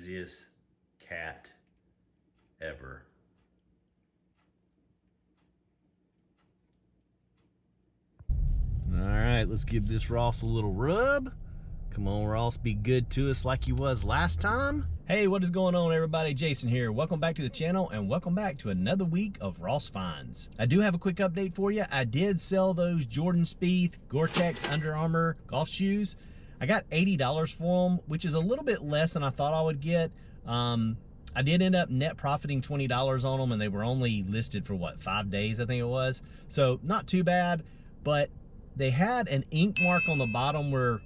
craziest cat ever. All right, let's give this Ross a little rub. Come on, Ross, be good to us like you was last time. Hey, what is going on, everybody? Jason here. Welcome back to the channel, and welcome back to another week of Ross Finds. I do have a quick update for you. I did sell those Jordan Spieth Gore-Tex Under Armour golf shoes. I got $80 for them, which is a little bit less than I thought I would get. I did end up net profiting $20 on them, and they were only listed for, what, 5 days, I think it was. So not too bad, but they had an ink mark on the bottom where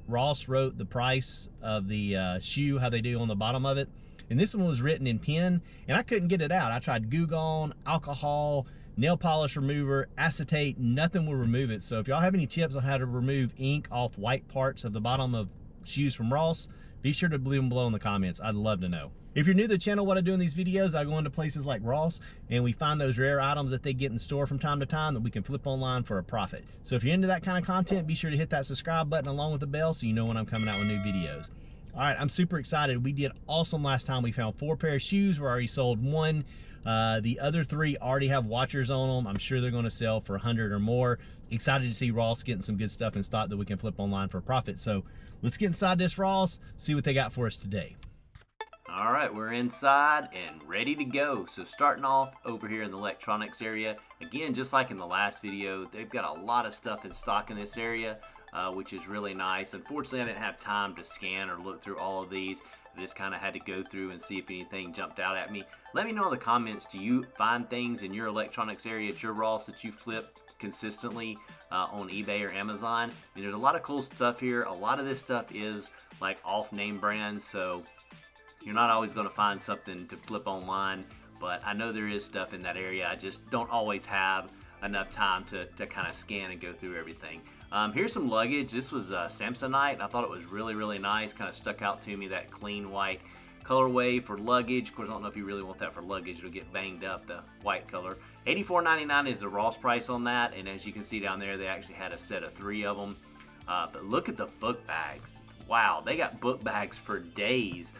Ross wrote the price of the shoe, how they do on the bottom of it. And this one was written in pen, and I couldn't get it out. I tried Goo Gone, alcohol, nail polish remover, acetate, nothing will remove it. So if y'all have any tips on how to remove ink off white parts of the bottom of shoes from Ross, be sure to leave them below in the comments. I'd love to know. If you're new to the channel, what I do in these videos, I go into places like Ross and we find those rare items that they get in store from time to time that we can flip online for a profit. So if you're into that kind of content, be sure to hit that subscribe button along with the bell so you know when I'm coming out with new videos. All right, I'm super excited. We did awesome last time. We found 4 pair of shoes. We already sold 1. The other 3 already have watchers on them. I'm sure they're going to sell for 100 or more. Excited to see Ross getting some good stuff in stock that we can flip online for a profit. So let's get inside this Ross, see what they got for us today. All right, we're inside and ready to go. So starting off over here in the electronics area, again, just like in the last video, they've got a lot of stuff in stock in this area, which is really nice. Unfortunately, I didn't have time to scan or look through all of these. I just kind of had to go through and see if anything jumped out at me. Let me know in the comments, do you find things in your electronics area at your Ross that you flip consistently on eBay or Amazon? And there's a lot of cool stuff here. A lot of this stuff is like off-name brands, so you're not always going to find something to flip online, but I know there is stuff in that area. I just don't always have enough time to kind of scan and go through everything. Here's some luggage. This was Samsonite. I thought it was really, really nice. Kind of stuck out to me, that clean white colorway for luggage. Of course, I don't know if you really want that for luggage. It'll get banged up, the white color. $84.99 is the Ross price on that, and as you can see down there, they actually had a set of 3 of them. But look at the book bags. Wow, they got book bags for days.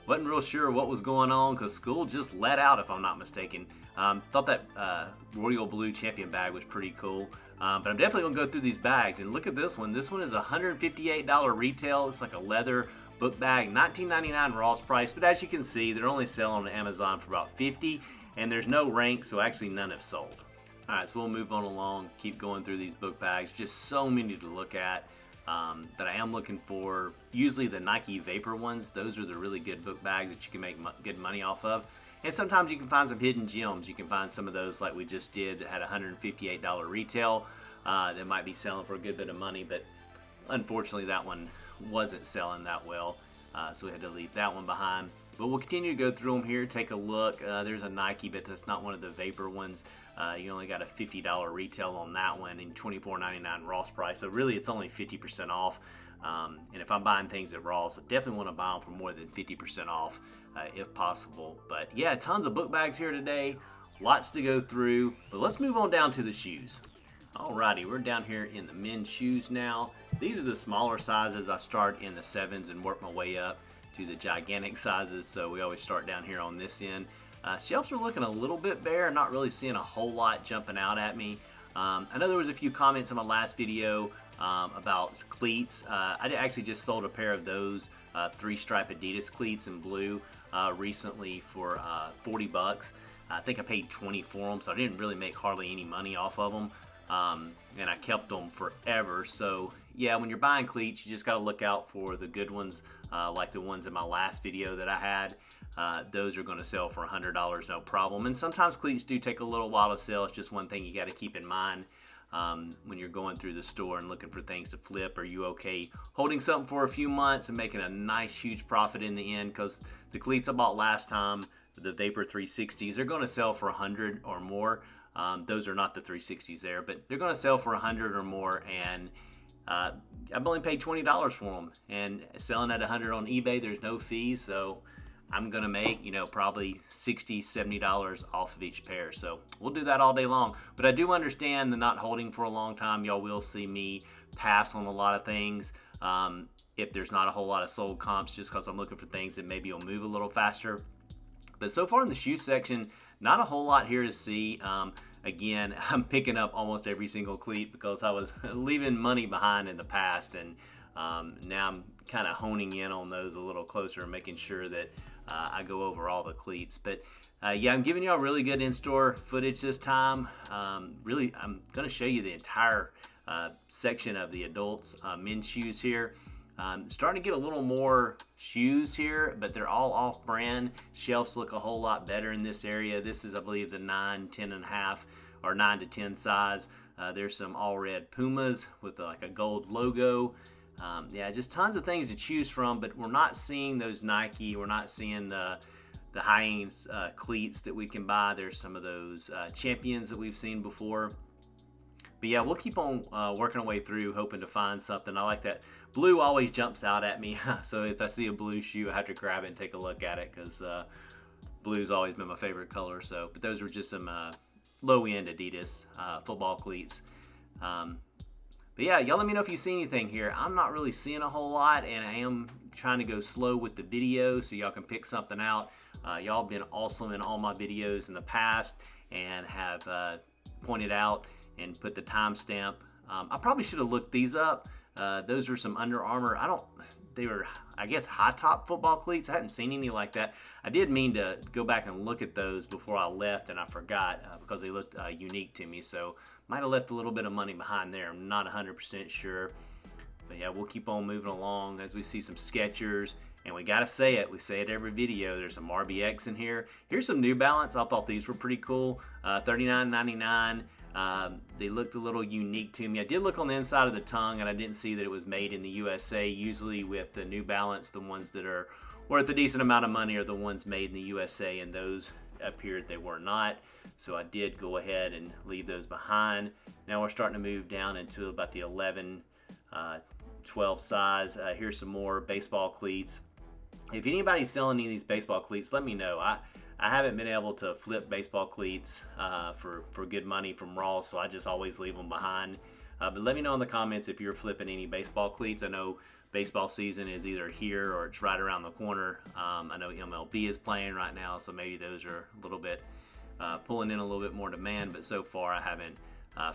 Wasn't real sure what was going on because school just let out, if I'm not mistaken. Thought that royal blue champion bag was pretty cool. But I'm definitely going to go through these bags. And look at this one. This one is $158 retail. It's like a leather book bag. $19.99 Ross price. But as you can see, they're only selling on Amazon for about $50. And there's no rank, so actually none have sold. All right, so we'll move on along. Keep going through these book bags. Just so many to look at. That I am looking for. Usually the Nike Vapor ones, those are the really good book bags that you can make good money off of. And sometimes you can find some hidden gems. You can find some of those like we just did that had $158 retail that might be selling for a good bit of money, but unfortunately that one wasn't selling that well, so we had to leave that one behind. But we'll continue to go through them here, take a look. There's a Nike, but that's not one of the Vapor ones. You only got a $50 retail on that one and $24.99 Ross price. So really it's only 50% off. And if I'm buying things at Ross, I definitely want to buy them for more than 50% off if possible. But yeah, tons of book bags here today. Lots to go through. But let's move on down to the shoes. Alrighty, we're down here in the men's shoes now. These are the smaller sizes. I start in the 7s and work my way up to the gigantic sizes, so we always start down here on this end. Shelves are looking a little bit bare. Not really seeing a whole lot jumping out at me. I know there was a few comments in my last video about cleats. I actually just sold a pair of those 3-stripe Adidas cleats in blue recently for 40 bucks. I think I paid 20 for them, so I didn't really make hardly any money off of them. And I kept them forever. So yeah, when you're buying cleats, you just got to look out for the good ones, like the ones in my last video that I had. Those are going to sell for $100, no problem. And sometimes cleats do take a little while to sell. It's just one thing you got to keep in mind when you're going through the store and looking for things to flip. Are you okay holding something for a few months and making a nice huge profit in the end? Because the cleats I bought last time, the Vapor 360s, they're going to sell for 100 or more. Those are not the 360s there, but they're going to sell for 100 or more, and I've only paid $20 for them, and selling at 100 on eBay, there's no fees, so I'm going to make, probably $60, $70 off of each pair. So we'll do that all day long. But I do understand the not holding for a long time. Y'all will see me pass on a lot of things. if there's not a whole lot of sold comps, just because I'm looking for things that maybe will move a little faster. But so far in the shoe section, not a whole lot here to see. Again, I'm picking up almost every single cleat because I was leaving money behind in the past, and now I'm kind of honing in on those a little closer and making sure that I go over all the cleats. But yeah, I'm giving y'all really good in-store footage this time. Really, I'm going to show you the entire section of the adults men's shoes here. Starting to get a little more shoes here, but they're all off-brand. Shelves look a whole lot better in this area. This is, I believe, the 9, 10 and a half or 9 to 10 size. There's some all red Pumas with like a gold logo. Yeah, just tons of things to choose from, but we're not seeing those Nike. We're not seeing the high-end cleats that we can buy. There's some of those Champions that we've seen before. But yeah, we'll keep on working our way through, hoping to find something. I like that blue always jumps out at me. So if I see a blue shoe, I have to grab it and take a look at it, because blue's always been my favorite color. So, but those were just some low-end Adidas football cleats. But yeah, y'all let me know if you see anything here. I'm not really seeing a whole lot, and I am trying to go slow with the video so y'all can pick something out. Y'all have been awesome in all my videos in the past and have pointed out and put the timestamp. I probably should have looked these up. Those are some Under Armour. They were, I guess, high top football cleats. I hadn't seen any like that. I did mean to go back and look at those before I left, and I forgot because they looked unique to me. So might have left a little bit of money behind there. I'm not 100% sure. But yeah, we'll keep on moving along as we see some Skechers. And we gotta say it. We say it every video. There's some RBX in here. Here's some New Balance. I thought these were pretty cool. $39.99. They looked a little unique to me. I did look on the inside of the tongue, and I didn't see that it was made in the USA. Usually with the New Balance, the ones that are worth a decent amount of money are the ones made in the USA, and those appeared they were not. So I did go ahead and leave those behind. Now we're starting to move down into about the 11, 12 size. Here's some more baseball cleats. If anybody's selling any of these baseball cleats, let me know. I haven't been able to flip baseball cleats for good money from Ross, so I just always leave them behind. But let me know in the comments if you're flipping any baseball cleats. I know baseball season is either here or it's right around the corner. I know MLB is playing right now, so maybe those are a little bit pulling in a little bit more demand, but so far I haven't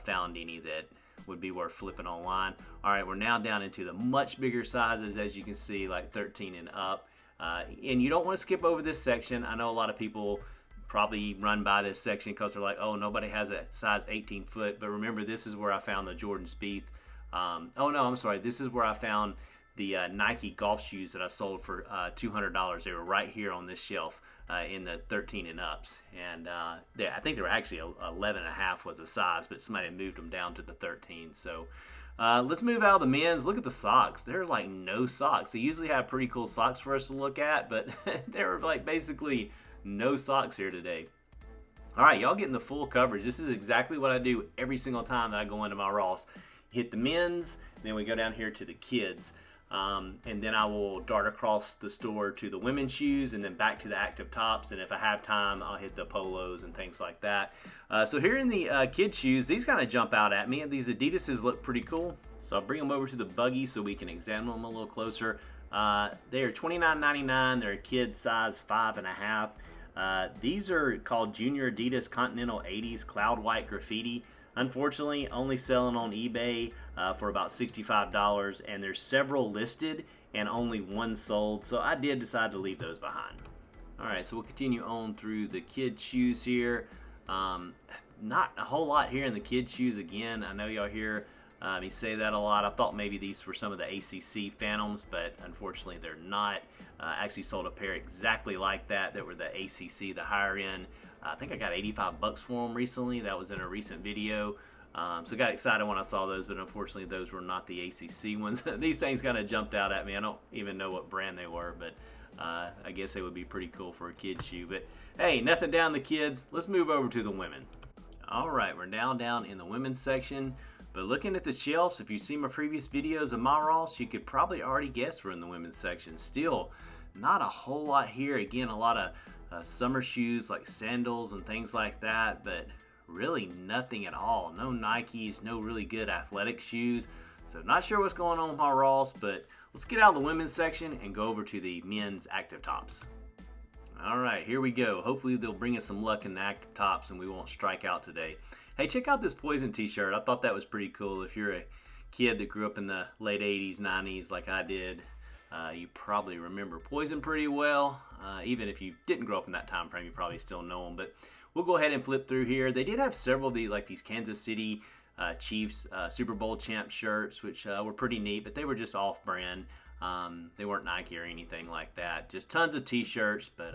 found any that would be worth flipping online. All right, we're now down into the much bigger sizes, as you can see, like 13 and up. And you don't want to skip over this section. I know a lot of people probably run by this section because they're like, oh, nobody has a size 18 foot. But remember, this is where I found the Jordan Spieth. Oh, no, I'm sorry. This is where I found the Nike golf shoes that I sold for $200. They were right here on this shelf in the 13 and ups. And I think they were actually 11 and a half was the size, but somebody moved them down to the 13. So let's move out of the men's. Look at the socks. They're like no socks. They usually have pretty cool socks for us to look at, but they're like basically no socks here today. All right, y'all getting the full coverage. This is exactly what I do every single time that I go into my Ross. Hit the men's, then we go down here to the kids. And then I will dart across the store to the women's shoes and then back to the active tops. And if I have time, I'll hit the polos and things like that. So here in the kids shoes, these kind of jump out at me. These Adidases look pretty cool. So I'll bring them over to the buggy so we can examine them a little closer. They are $29.99. They're a kid size 5.5. These are called Junior Adidas Continental 80s Cloud White Graffiti. Unfortunately, only selling on eBay for about $65, and there's several listed and only one sold, so I did decide to leave those behind. All right, so we'll continue on through the kid shoes here. Not a whole lot here in the kid shoes again. I know y'all hear me say that a lot. I thought maybe these were some of the ACC Phantoms, but unfortunately they're not. I actually sold a pair exactly like that were the ACC, the higher end. I think I got $85 for them recently. That was in a recent video. So got excited when I saw those, but unfortunately those were not the ACC ones. These things kind of jumped out at me. I don't even know what brand they were, but I guess they would be pretty cool for a kid's shoe. But hey, nothing down the kids. Let's move over to the women. All right, we're now down in the women's section. But looking at the shelves, if you've seen my previous videos of my Ross, you could probably already guess we're in the women's section. Still, not a whole lot here. Again, a lot of summer shoes like sandals and things like that, but really nothing at all. No Nikes, no really good athletic shoes. So not sure what's going on with my Ross, but Let's get out of the women's section and go over to the men's active tops. All right, here we go. Hopefully they'll bring us some luck in the active tops and we won't strike out today. Hey, check out this Poison t-shirt. I thought that was pretty cool. If you're a kid that grew up in the late 80s, 90s like I did, you probably remember Poison pretty well. Even if you didn't grow up in that time frame, you probably still know them. But we'll go ahead and flip through here. They did have several of these, like these Kansas City Chiefs Super Bowl champ shirts, which were pretty neat, but they were just off-brand. They weren't Nike or anything like that. Just tons of t-shirts, but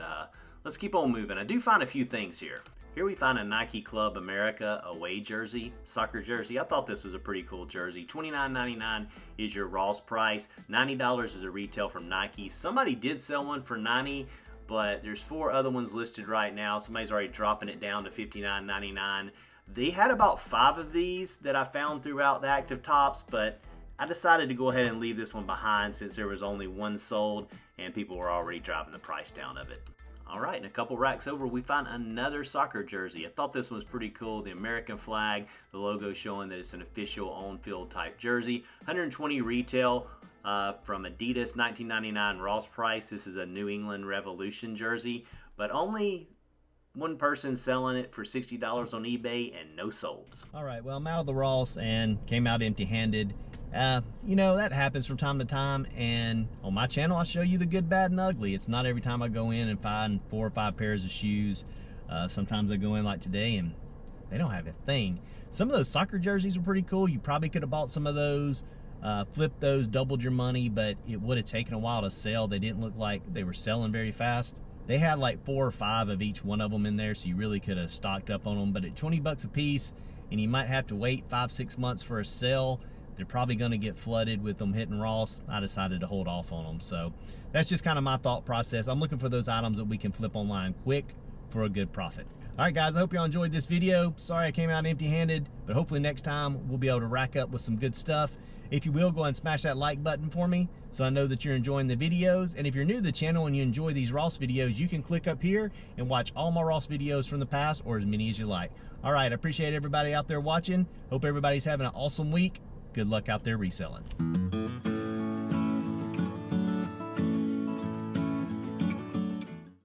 let's keep on moving. I do find a few things here. Here we find a Nike Club America away jersey, soccer jersey. I thought this was a pretty cool jersey. $29.99 is your Ross price. $90 is a retail from Nike. Somebody did sell one for $90, but there's 4 other ones listed right now. Somebody's already dropping it down to $59.99. They had about 5 of these that I found throughout the active tops, but I decided to go ahead and leave this one behind since there was only one sold and people were already driving the price down of it. All right, and a couple racks over, we find another soccer jersey. I thought this one was pretty cool. The American flag, the logo showing that it's an official on-field type jersey. $120 retail from Adidas, $19.99 Ross price. This is a New England Revolution jersey, but only one person selling it for $60 on eBay and no solds. All right, well, I'm out of the Ross and came out empty-handed. You know, that happens from time to time, and on my channel, I show you the good, bad, and ugly. It's not every time I go in and find 4 or 5 pairs of shoes. Sometimes I go in like today and they don't have a thing. Some of those soccer jerseys were pretty cool. You probably could have bought some of those, flipped those, doubled your money, but it would have taken a while to sell. They didn't look like they were selling very fast. They had like 4 or 5 of each one of them in there, so you really could have stocked up on them. But at 20 bucks a piece, and you might have to wait 5-6 months for a sale, they're probably going to get flooded with them hitting Ross. I decided to hold off on them. So that's just kind of my thought process. I'm looking for those items that we can flip online quick for a good profit. All right, guys, I hope y'all enjoyed this video. Sorry I came out empty-handed, but hopefully next time we'll be able to rack up with some good stuff. If you will, go ahead and smash that like button for me so I know that you're enjoying the videos. And if you're new to the channel and you enjoy these Ross videos, you can click up here and watch all my Ross videos from the past, or as many as you like. All right, I appreciate everybody out there watching. Hope everybody's having an awesome week. Good luck out there reselling.